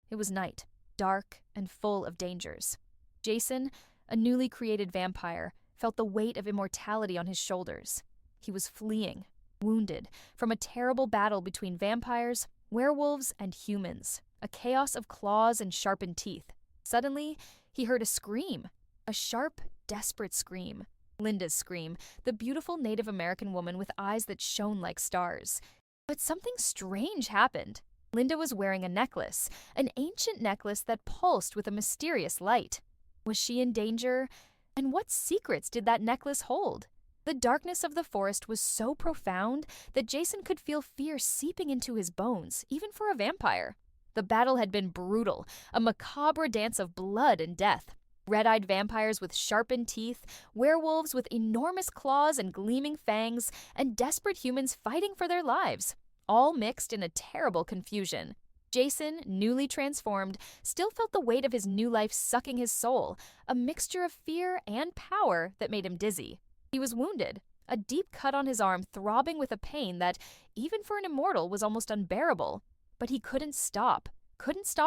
It was night, dark and full of dangers. Jason, a newly created vampire, felt the weight of immortality on his shoulders. He was fleeing, wounded, from a terrible battle between vampires, werewolves, and humans, a chaos of claws and sharpened teeth. Suddenly, he heard a scream, a sharp, desperate scream. Linda's scream, the beautiful Native American woman with eyes that shone like stars. But something strange happened. Linda was wearing a necklace, an ancient necklace that pulsed with a mysterious light. Was she in danger? And what secrets did that necklace hold? The darkness of the forest was so profound that Jason could feel fear seeping into his bones, even for a vampire. The battle had been brutal, a macabre dance of blood and death. Red-eyed vampires with sharpened teeth, werewolves with enormous claws and gleaming fangs, and desperate humans fighting for their lives, all mixed in a terrible confusion. Jason, newly transformed, still felt the weight of his new life sucking his soul, a mixture of fear and power that made him dizzy. He was wounded, a deep cut on his arm throbbing with a pain that, even for an immortal, was almost unbearable. But he couldn't stop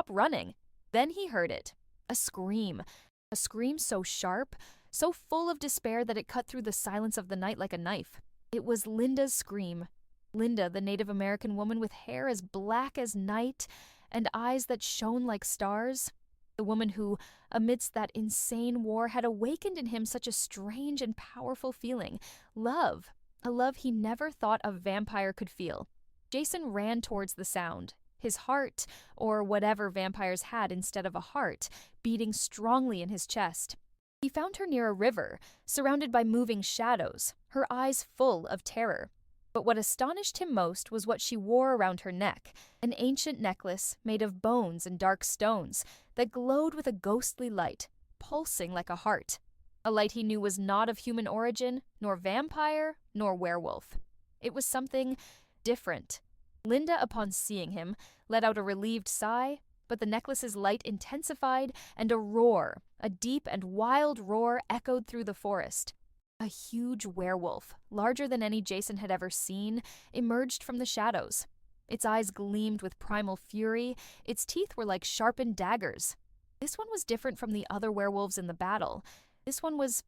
running. Then he heard it, a scream so sharp, so full of despair that it cut through the silence of the night like a knife. It was Linda's scream. Linda, the Native American woman with hair as black as night and eyes that shone like stars. The woman who, amidst that insane war, had awakened in him such a strange and powerful feeling. Love. A love he never thought a vampire could feel. Jason ran towards the sound, his heart, or whatever vampires had instead of a heart, beating strongly in his chest. He found her near a river, surrounded by moving shadows, her eyes full of terror. But what astonished him most was what she wore around her neck, an ancient necklace made of bones and dark stones that glowed with a ghostly light, pulsing like a heart. A light he knew was not of human origin, nor vampire, nor werewolf. It was something different. Linda, upon seeing him, let out a relieved sigh, but the necklace's light intensified, and a roar, a deep and wild roar, echoed through the forest. A huge werewolf, larger than any Jason had ever seen, emerged from the shadows. Its eyes gleamed with primal fury, its teeth were like sharpened daggers. This one was different from the other werewolves in the battle. This one was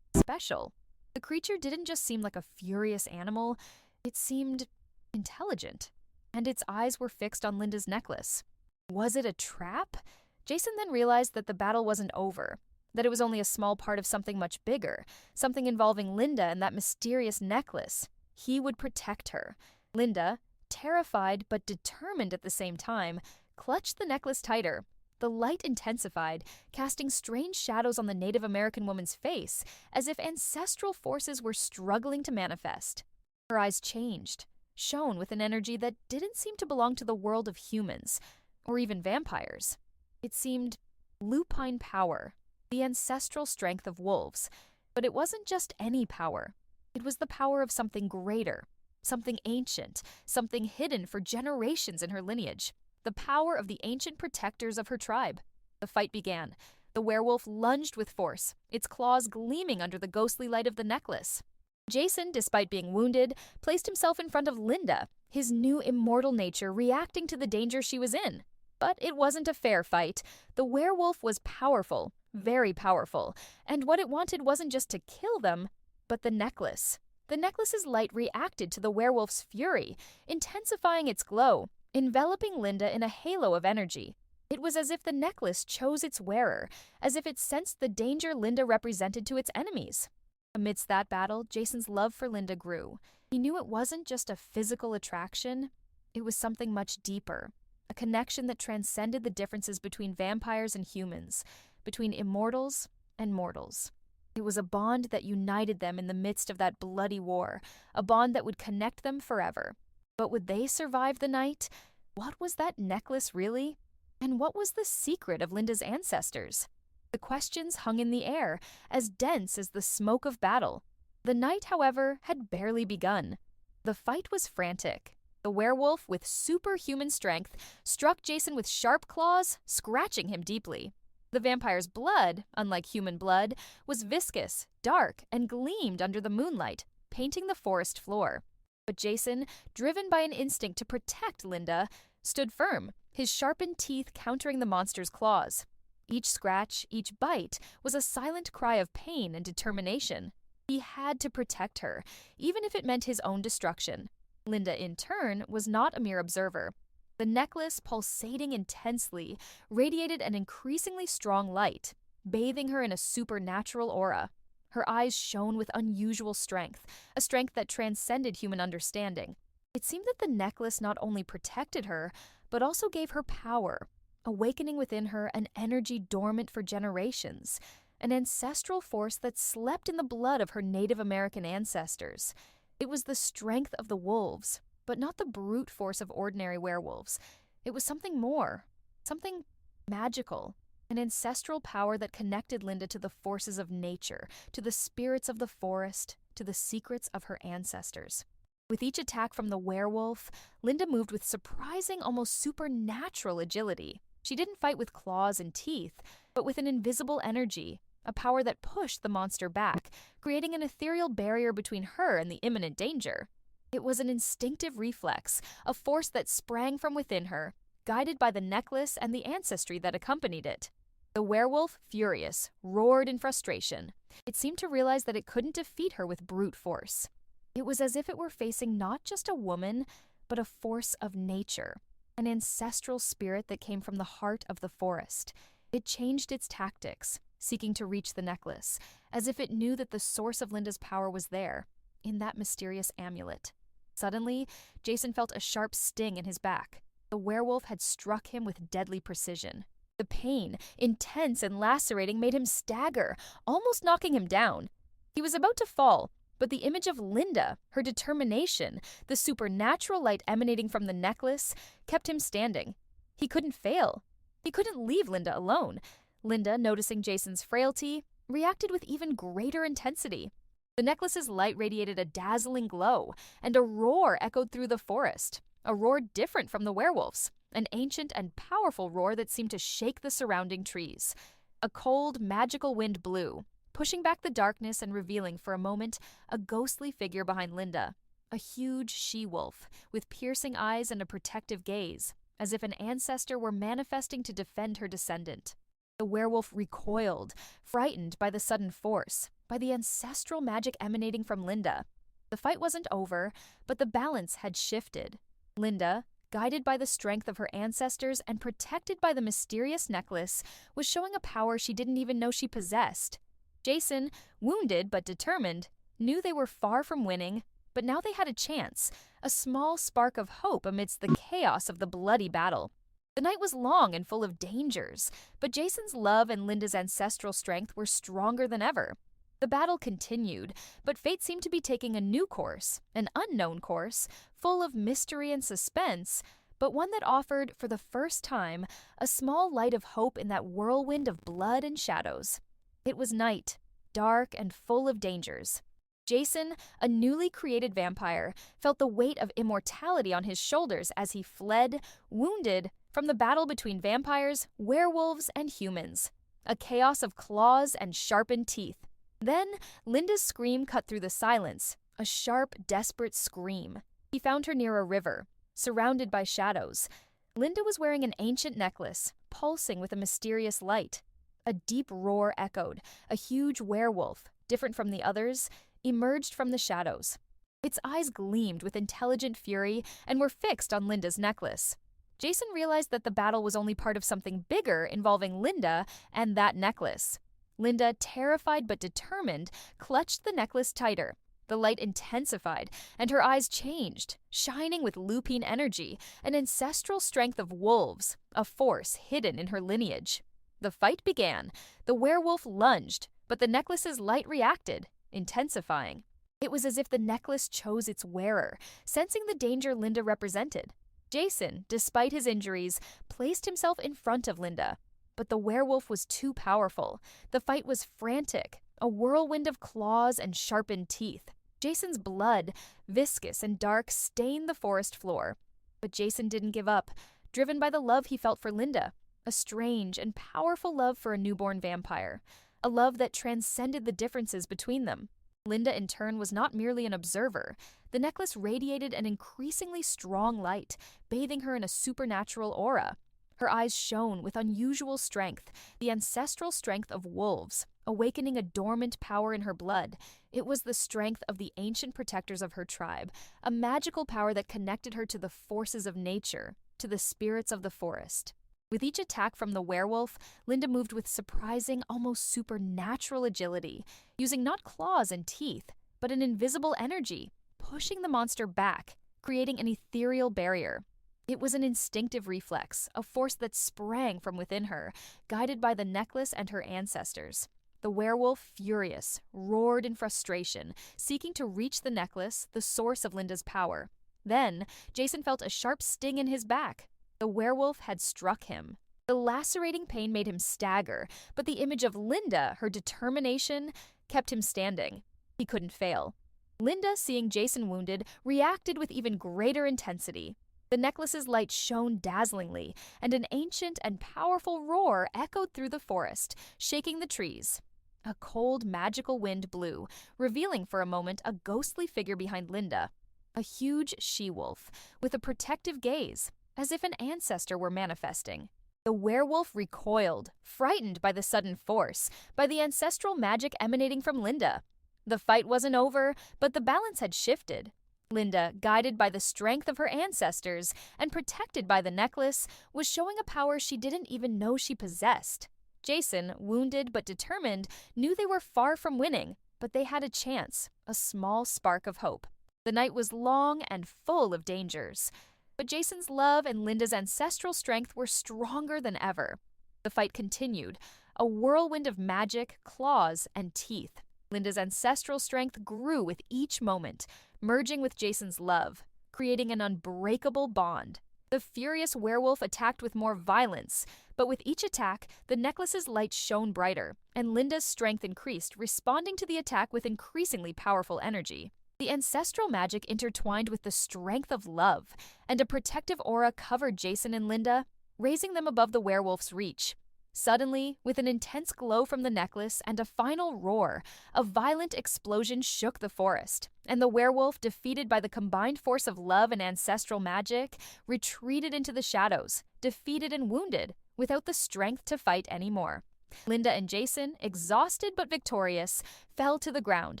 special. The creature didn't just seem like a furious animal, it seemed intelligent. And its eyes were fixed on Linda's necklace. Was it a trap? Jason then realized that the battle wasn't over, that it was only a small part of something much bigger, something involving Linda and that mysterious necklace. He would protect her. Linda, terrified but determined at the same time, clutched the necklace tighter. The light intensified, casting strange shadows on the Native American woman's face, as if ancestral forces were struggling to manifest. Her eyes changed, shone with an energy that didn't seem to belong to the world of humans, or even vampires. It seemed lupine power, the ancestral strength of wolves. But it wasn't just any power. It was the power of something greater, something ancient, something hidden for generations in her lineage. The power of the ancient protectors of her tribe. The fight began. The werewolf lunged with force, its claws gleaming under the ghostly light of the necklace. Jason, despite being wounded, placed himself in front of Linda, his new immortal nature reacting to the danger she was in. But it wasn't a fair fight. The werewolf was powerful, very powerful, and what it wanted wasn't just to kill them, but the necklace. The necklace's light reacted to the werewolf's fury, intensifying its glow, enveloping Linda in a halo of energy. It was as if the necklace chose its wearer, as if it sensed the danger Linda represented to its enemies. Amidst that battle, Jason's love for Linda grew. He knew it wasn't just a physical attraction, it was something much deeper, a connection that transcended the differences between vampires and humans, between immortals and mortals. It was a bond that united them in the midst of that bloody war, a bond that would connect them forever. But would they survive the night? What was that necklace really? And what was the secret of Linda's ancestors? The questions hung in the air, as dense as the smoke of battle. The night, however, had barely begun. The fight was frantic. The werewolf, with superhuman strength, struck Jason with sharp claws, scratching him deeply. The vampire's blood, unlike human blood, was viscous, dark, and gleamed under the moonlight, painting the forest floor. But Jason, driven by an instinct to protect Linda, stood firm, his sharpened teeth countering the monster's claws. Each scratch, each bite, was a silent cry of pain and determination. He had to protect her, even if it meant his own destruction. Linda, in turn, was not a mere observer. The necklace, pulsating intensely, radiated an increasingly strong light, bathing her in a supernatural aura. Her eyes shone with unusual strength, a strength that transcended human understanding. It seemed that the necklace not only protected her, but also gave her power, awakening within her an energy dormant for generations, an ancestral force that slept in the blood of her Native American ancestors. It was the strength of the wolves, but not the brute force of ordinary werewolves. It was something more, something magical, an ancestral power that connected Linda to the forces of nature, to the spirits of the forest, to the secrets of her ancestors. With each attack from the werewolf, Linda moved with surprising, almost supernatural agility. She didn't fight with claws and teeth, but with an invisible energy, a power that pushed the monster back, creating an ethereal barrier between her and the imminent danger. It was an instinctive reflex, a force that sprang from within her, guided by the necklace and the ancestry that accompanied it. The werewolf, furious, roared in frustration. It seemed to realize that it couldn't defeat her with brute force. It was as if it were facing not just a woman, but a force of nature, an ancestral spirit that came from the heart of the forest. It changed its tactics, seeking to reach the necklace, as if it knew that the source of Linda's power was there, in that mysterious amulet. Suddenly, Jason felt a sharp sting in his back. The werewolf had struck him with deadly precision. The pain, intense and lacerating, made him stagger, almost knocking him down. He was about to fall, but the image of Linda, her determination, the supernatural light emanating from the necklace, kept him standing. He couldn't fail. He couldn't leave Linda alone. Linda, noticing Jason's frailty, reacted with even greater intensity. The necklace's light radiated a dazzling glow, and a roar echoed through the forest, a roar different from the werewolf's, an ancient and powerful roar that seemed to shake the surrounding trees. A cold, magical wind blew, pushing back the darkness and revealing for a moment a ghostly figure behind Linda, a huge she-wolf with piercing eyes and a protective gaze, as if an ancestor were manifesting to defend her descendant. The werewolf recoiled, frightened by the sudden force, by the ancestral magic emanating from Linda. The fight wasn't over, but the balance had shifted. Linda, guided by the strength of her ancestors and protected by the mysterious necklace, was showing a power she didn't even know she possessed. Jason, wounded but determined, knew they were far from winning, but now they had a chance, a small spark of hope amidst the chaos of the bloody battle. The night was long and full of dangers, but Jason's love and Linda's ancestral strength were stronger than ever. The battle continued, but fate seemed to be taking a new course, an unknown course, full of mystery and suspense, but one that offered, for the first time, a small light of hope in that whirlwind of blood and shadows. It was night, dark and full of dangers. Jason, a newly created vampire, felt the weight of immortality on his shoulders as he fled, wounded, from the battle between vampires, werewolves, and humans. A chaos of claws and sharpened teeth. Then, Linda's scream cut through the silence, a sharp, desperate scream. He found her near a river, surrounded by shadows. Linda was wearing an ancient necklace, pulsing with a mysterious light. A deep roar echoed. A huge werewolf, different from the others, emerged from the shadows. Its eyes gleamed with intelligent fury and were fixed on Linda's necklace. Jason realized that the battle was only part of something bigger involving Linda and that necklace. Linda, terrified but determined, clutched the necklace tighter. The light intensified, and her eyes changed, shining with lupine energy, an ancestral strength of wolves, a force hidden in her lineage. The fight began. The werewolf lunged, but the necklace's light reacted, intensifying. It was as if the necklace chose its wearer, sensing the danger Linda represented. Jason, despite his injuries, placed himself in front of Linda. But the werewolf was too powerful. The fight was frantic, a whirlwind of claws and sharpened teeth. Jason's blood, viscous and dark, stained the forest floor. But Jason didn't give up, driven by the love he felt for Linda, a strange and powerful love for a newborn vampire, a love that transcended the differences between them. Linda, in turn, was not merely an observer. The necklace radiated an increasingly strong light, bathing her in a supernatural aura. Her eyes shone with unusual strength, the ancestral strength of wolves, awakening a dormant power in her blood. It was the strength of the ancient protectors of her tribe, a magical power that connected her to the forces of nature, to the spirits of the forest. With each attack from the werewolf, Linda moved with surprising, almost supernatural agility, using not claws and teeth, but an invisible energy, pushing the monster back, creating an ethereal barrier. It was an instinctive reflex, a force that sprang from within her, guided by the necklace and her ancestors. The werewolf, furious, roared in frustration, seeking to reach the necklace, the source of Linda's power. Then, Jason felt a sharp sting in his back. The werewolf had struck him. The lacerating pain made him stagger, but the image of Linda, her determination, kept him standing. He couldn't fail. Linda, seeing Jason wounded, reacted with even greater intensity. The necklace's light shone dazzlingly, and an ancient and powerful roar echoed through the forest, shaking the trees. A cold, magical wind blew, revealing for a moment a ghostly figure behind Linda, a huge she-wolf with a protective gaze, as if an ancestor were manifesting. The werewolf recoiled, frightened by the sudden force, by the ancestral magic emanating from Linda. The fight wasn't over, but the balance had shifted. Linda, guided by the strength of her ancestors and protected by the necklace, was showing a power she didn't even know she possessed. Jason, wounded but determined, knew they were far from winning, but they had a chance, a small spark of hope. The night was long and full of dangers, but Jason's love and Linda's ancestral strength were stronger than ever. The fight continued, a whirlwind of magic, claws, and teeth. Linda's ancestral strength grew with each moment, merging with Jason's love, creating an unbreakable bond. The furious werewolf attacked with more violence, but with each attack, the necklace's light shone brighter, and Linda's strength increased, responding to the attack with increasingly powerful energy. The ancestral magic intertwined with the strength of love, and a protective aura covered Jason and Linda, raising them above the werewolf's reach. Suddenly, with an intense glow from the necklace and a final roar, a violent explosion shook the forest, and the werewolf, defeated by the combined force of love and ancestral magic, retreated into the shadows, defeated and wounded, without the strength to fight anymore. Linda and Jason, exhausted but victorious, fell to the ground,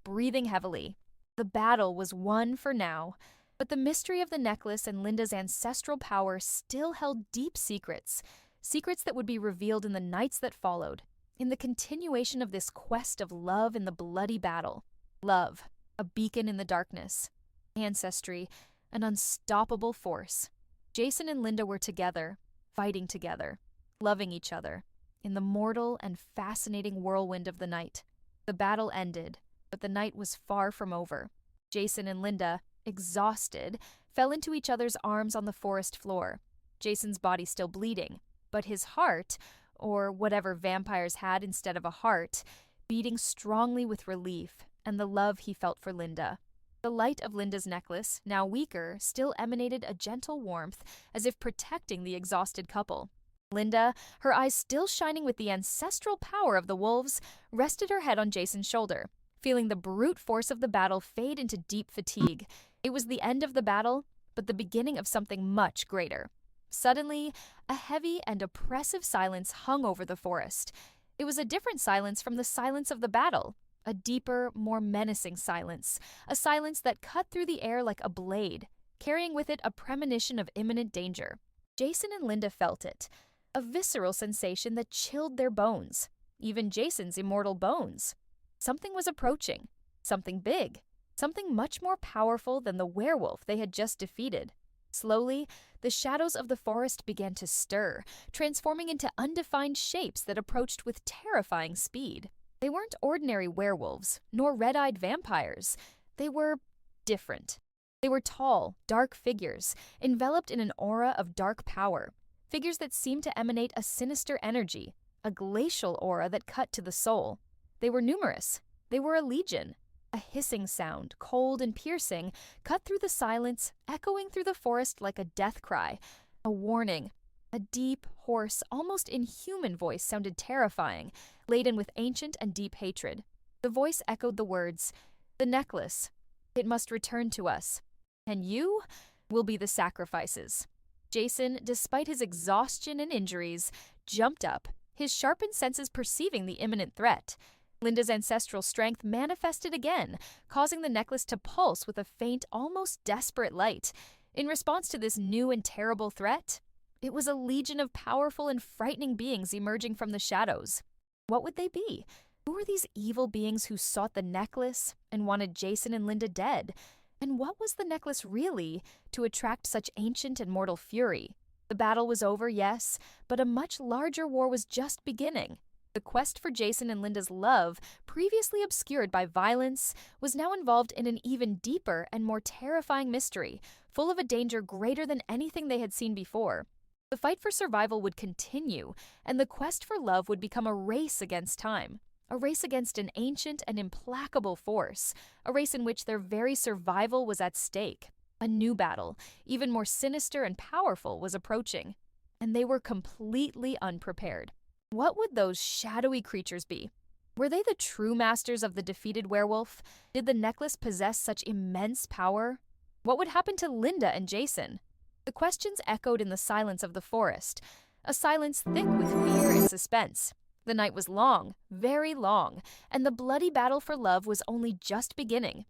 breathing heavily. The battle was won for now, but the mystery of the necklace and Linda's ancestral power still held deep secrets. Secrets that would be revealed in the nights that followed, in the continuation of this quest of love in the bloody battle. Love, a beacon in the darkness. Ancestry, an unstoppable force. Jason and Linda were together, fighting together, loving each other, in the mortal and fascinating whirlwind of the night. The battle ended, but the night was far from over. Jason and Linda, exhausted, fell into each other's arms on the forest floor. Jason's body still bleeding, but his heart, or whatever vampires had instead of a heart, beating strongly with relief and the love he felt for Linda. The light of Linda's necklace, now weaker, still emanated a gentle warmth, as if protecting the exhausted couple. Linda, her eyes still shining with the ancestral power of the wolves, rested her head on Jason's shoulder, feeling the brute force of the battle fade into deep fatigue. It was the end of the battle, but the beginning of something much greater. Suddenly, a heavy and oppressive silence hung over the forest. It was a different silence from the silence of the battle, a deeper, more menacing silence, a silence that cut through the air like a blade, carrying with it a premonition of imminent danger. Jason and Linda felt it, a visceral sensation that chilled their bones, even Jason's immortal bones. Something was approaching, something big, something much more powerful than the werewolf they had just defeated. Slowly, the shadows of the forest began to stir, transforming into undefined shapes that approached with terrifying speed. They weren't ordinary werewolves, nor red-eyed vampires. They were different. They were tall, dark figures, enveloped in an aura of dark power, figures that seemed to emanate a sinister energy, a glacial aura that cut to the soul. They were numerous. They were a legion. A hissing sound, cold and piercing, cut through the silence, echoing through the forest like a death cry, a warning. A deep, hoarse, almost inhuman voice sounded terrifying, laden with ancient and deep hatred. The voice echoed the words, "The necklace. It must return to us. And you will be the sacrifices." Jason, despite his exhaustion and injuries, jumped up, his sharpened senses perceiving the imminent threat. Linda's ancestral strength manifested again, causing the necklace to pulse with a faint, almost desperate light. In response to this new and terrible threat, it was a legion of powerful and frightening beings emerging from the shadows. What would they be? Who were these evil beings who sought the necklace and wanted Jason and Linda dead? And what was the necklace really to attract such ancient and mortal fury? The battle was over, yes, but a much larger war was just beginning. The quest for Jason and Linda's love, previously obscured by violence, was now involved in an even deeper and more terrifying mystery, full of a danger greater than anything they had seen before. The fight for survival would continue, and the quest for love would become a race against time. A race against an ancient and implacable force, a race in which their very survival was at stake. A new battle, even more sinister and powerful, was approaching, and they were completely unprepared. What would those shadowy creatures be? Were they the true masters of the defeated werewolf? Did the necklace possess such immense power? What would happen to Linda and Jason? The questions echoed in the silence of the forest, a silence thick with fear and suspense. The night was long, very long, and the bloody battle for love was only just beginning.